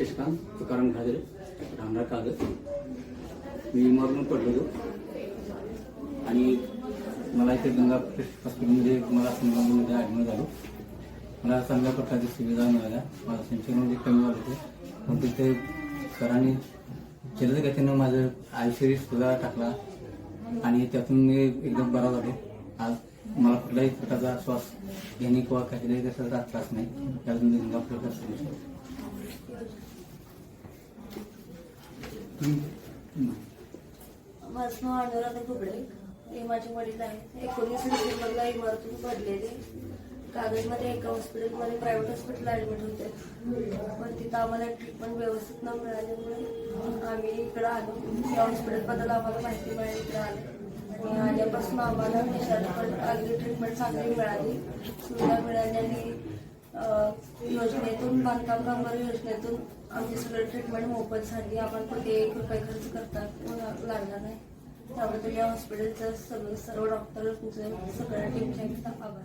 शशिकांत तुकाराम घादरे रामराव कागद. मी मरून पडलो आणि मला इथे गंगापूर हॉस्पिटलमध्ये मला संघामध्ये ॲडमिट झालो. मला चांगल्या प्रकारची सुविधा मिळाल्या. माझं संशोधन कमी झालं होते, पण तिथे सरांनी जलद गतीनं माझं आयुष्य सुद्धा टाकला आणि त्यातून मी एकदम बरा झालो. आज मला कुठल्याही प्रकारचा श्वास घेणे किंवा काही कशाचा त्रास नाही. त्यातून मी गंगापूर माझं नाव अनुराधा कुबडे. हे माझे वडील आहेत. 19 डिसेंबरला इमारतून पडलेले. कागदमध्ये एका हॉस्पिटलमध्ये प्रायव्हेट हॉस्पिटल ॲडमिट होते, पण तिथं आम्हाला ट्रीटमेंट व्यवस्थित न मिळाल्यामुळे आम्ही इकडं आलो. या हॉस्पिटलबद्दल आम्हाला माहिती मिळाली, इकडे आले आणि आल्यापासून आम्हाला अगदी ट्रीटमेंट चांगली मिळाली, सुविधा मिळाली आणि योजनेतून बांधकाम कामगार योजनेतून आमची सगळी ट्रीटमेंट मोफत झाली. आम्हाला कुठे 1 रुपये खर्च करता लागला नाही. त्याबद्दल या हॉस्पिटलचं सर्व डॉक्टर सगळ्या टीमचे आभार.